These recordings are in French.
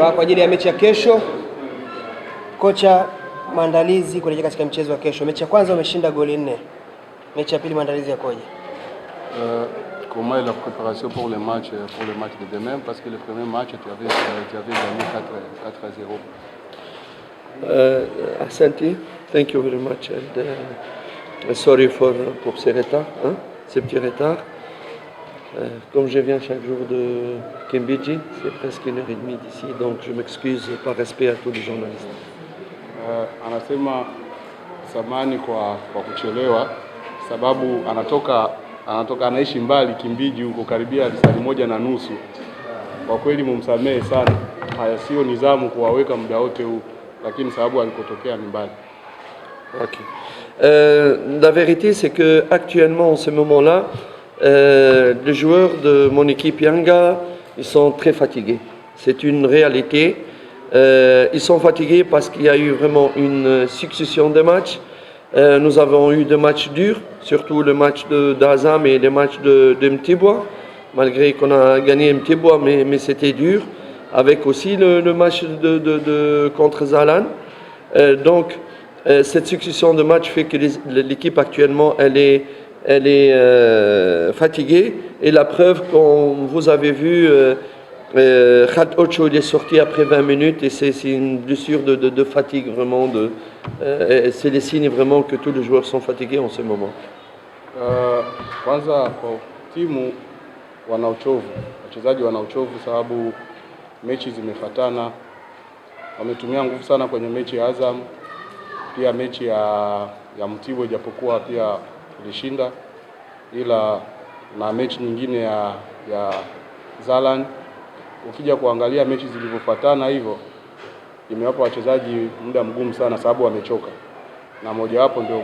kwa ajili ya mechi ya kesho. Kocha, maandalizi kuelekea katika mchezo wa kesho. Mechi ya kwanza umeshinda goli 4. Mechi ya pili maandalizi yakoje? Comment est la préparation pour le match de demain? Parce que le premier match, tu avais gagné 4-0. Asante, thank you very much. And, sorry pour ces retards, ces petits retards. Comme je viens chaque jour de Kimbiji, c'est presque 1h30 d'ici, donc je m'excuse par respect à tous les journalistes. Anasema samani kwa kuchelewa sababu anatoka anaishi mbali Kimbiji huko karibia saa 1:30. Kwa kweli mumsamehe sana. Haya sio nidhamu kuwaweka muda wote huu, lakini sababu alikotokea ni mbali. Okay. La vérité c'est que actuellement en ce moment-là, les joueurs de mon équipe Yanga, ils sont très fatigués. C'est une réalité. Ils sont fatigués parce qu'il y a eu vraiment une succession de matchs. Nous avons eu des matchs durs, surtout le match d'Azam et le match de Mtibwa, malgré qu'on a gagné Mtibwa, mais c'était dur, avec aussi le match contre Zalan. Donc, cette succession de matchs fait que l'équipe actuellement, elle est fatiguée. Et la preuve, comme vous avez vu, Khat Ocho il est sorti après 20 minutes et c'est une blessure de fatigue vraiment. C'est les signes vraiment que tous les joueurs sont fatigués en ce moment. Kwanza kwa timu wana uchovu, wachezaji wana uchovu sababu mechi zimefatana. Wametumia nguvu sana kwenye mechi ya Azam, pia mechi ya Mtibwa ijapokuwa pia tulishinda, ila na mechi nyingine ya Zalan. Ukija kuangalia mechi zilivyofuatana hivyo imewapa wachezaji muda mgumu sana sababu wamechoka. Na moja wapo ndio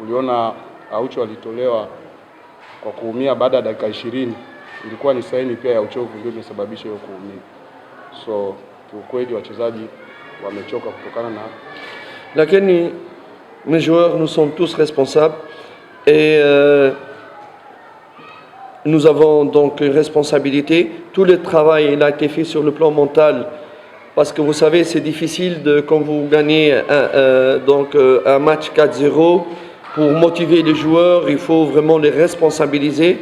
uliona Aucho alitolewa kwa kuumia baada ya dakika 20. Ilikuwa ni saini pia ya uchovu ndio imesababisha hiyo kuumia. So kiukweli wachezaji wamechoka kutokana na lakini mes joueurs nous sommes tous responsables et nous avons donc une responsabilité. Tout le travail il a été fait sur le plan mental parce que vous savez c'est difficile quand vous gagnez un match 4-0 pour motiver les joueurs, il faut vraiment les responsabiliser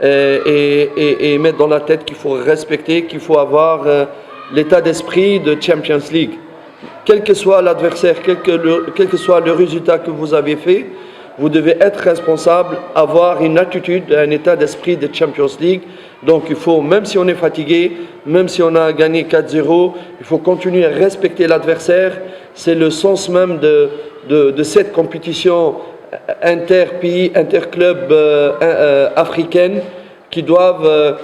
et mettre dans la tête qu'il faut respecter, qu'il faut avoir l'état d'esprit de Champions League. Quel que soit l'adversaire, quel que soit le résultat que vous avez fait, vous devez être responsable, avoir une attitude, un état d'esprit de Champions League. Donc il faut, même si on est fatigué, même si on a gagné 4-0, il faut continuer à respecter l'adversaire. C'est le sens même de cette compétition inter-pays, inter-club africaine qui doivent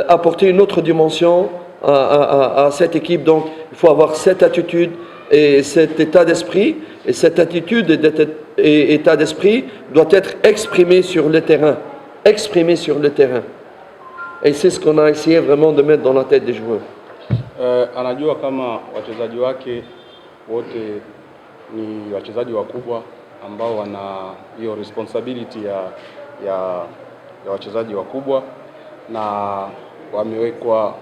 apporter une autre dimension à cette équipe. Donc il faut avoir cette attitude et cet état d'esprit. Et cette attitude et état d'esprit doit être exprimé sur le terrain. Exprimé sur le terrain. Et c'est ce qu'on a essayé vraiment de mettre dans la tête des joueurs. Anajua kama wachezaji wake wote ni wachezaji wakubwa ambao wana hiyo responsibility ya wachezaji wakubwa na wamewekwa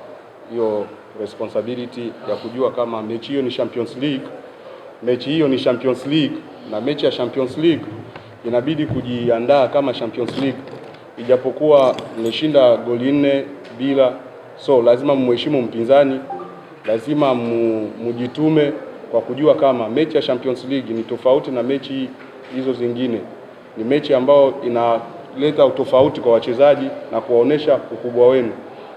hiyo responsibility ya kujua kama mechi hiyo ni Champions League. Mechi hiyo ni Champions League na mechi ya Champions League inabidi kujiandaa kama Champions League. Ijapokuwa mmeshinda goli 4 bila, so lazima mheshimu mpinzani, lazima mujitume kwa kujua kama mechi ya Champions League ni tofauti na mechi hizo zingine. Ni mechi ambayo inaleta utofauti kwa wachezaji na kuwaonesha ukubwa wenu.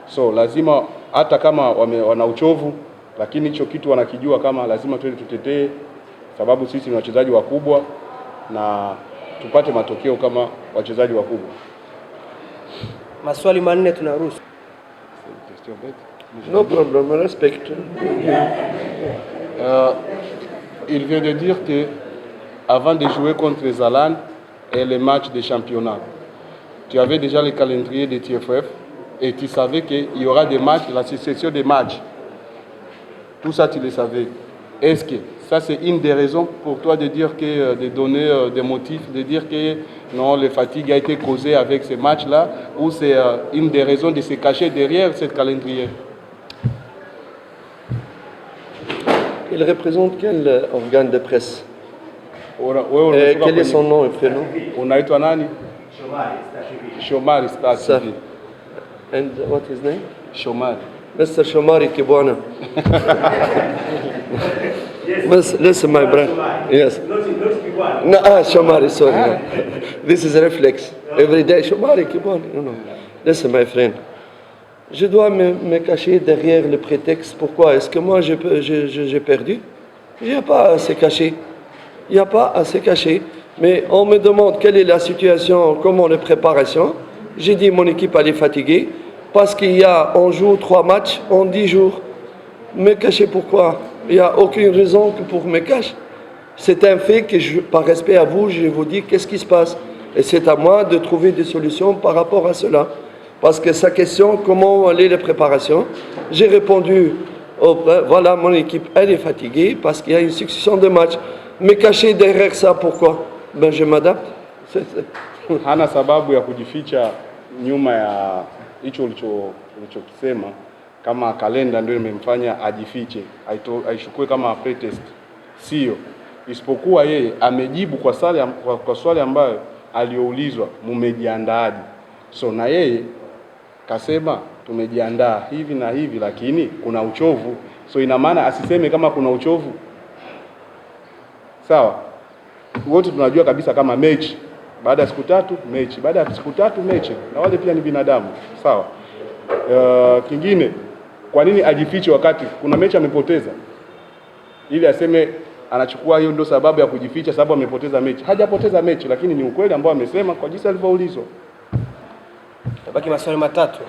So lazima hata kama wana uchovu, lakini hicho kitu wanakijua kama lazima twende tutetee sababu sisi ni wachezaji wakubwa na tupate matokeo kama wachezaji wakubwa. Maswali manne tunaruhusu. No problem, I respect. Il vient de dire que avant de jouer contre Zalan et les matchs de championnat, tu avais déjà le calendrier de TFF et tu savais qu'il y aura des matchs, la succession des matchs. Tout ça tu le savais. Est-ce que ça c'est une des raisons pour toi de dire que, de donner des motifs, de dire que non, le fatigue a été causé avec ces matchs-là, ou c'est une des raisons de se cacher derrière ce calendrier? Il représente quel organe de presse? Wewe Quel est son nom et prénom? Unaitwa nani? Shomari Star Sir. TV. And what is his name? Shomari. Mr. Shomari Kibwana. Listen, my brother. Yes. No, Shomari, sorry. This is a reflex. Every day, Shomari Kibwana. No. Listen, my friend. Je dois me cacher derrière le prétexte. Pourquoi? Est-ce que moi j'ai perdu? Il n'y a pas à se cacher. Il n'y a pas à se cacher. Mais on me demande quelle est la situation, comment les préparations. J'ai dit mon équipe elle est fatiguée parce on joue 3 matchs en 10 jours. Me cacher pourquoi? Il n'y a aucune raison que pour me cacher. C'est un fait que par respect à vous, je vous dis qu'est-ce qui se passe. Et c'est à moi de trouver des solutions par rapport à cela. Parce que sa question, comment aller les préparations, j'ai répondu, voilà, mon équipe, elle est fatiguée parce qu'il y a une succession de matchs. Mais caché derrière ça, pourquoi? Ben, je m'adapte. Hana sababu ya kujificha nyuma ya hicho ulichokisema, kama kalenda ndio imemfanya ajifiche, aishukue kama pretest. Sio. Isipokuwa yeye amejibu kwa swali ambayo alioulizwa, mumejiandaaje? So na yeye kasema tumejiandaa hivi na hivi, lakini kuna uchovu. So ina maana asiseme kama kuna uchovu. Sawa? Wote tunajua kabisa kama mechi baada ya siku 3 mechi, baada ya siku 3 mechi, na wale pia ni binadamu. Sawa? Kingine, kwa nini ajifiche wakati kuna mechi amepoteza? Ili aseme anachukua hiyo ndio sababu ya kujificha, sababu amepoteza mechi. Hajapoteza mechi, lakini ni ukweli ambao amesema kwa jinsi alivyoulizwa. Tabaki maswali matatu.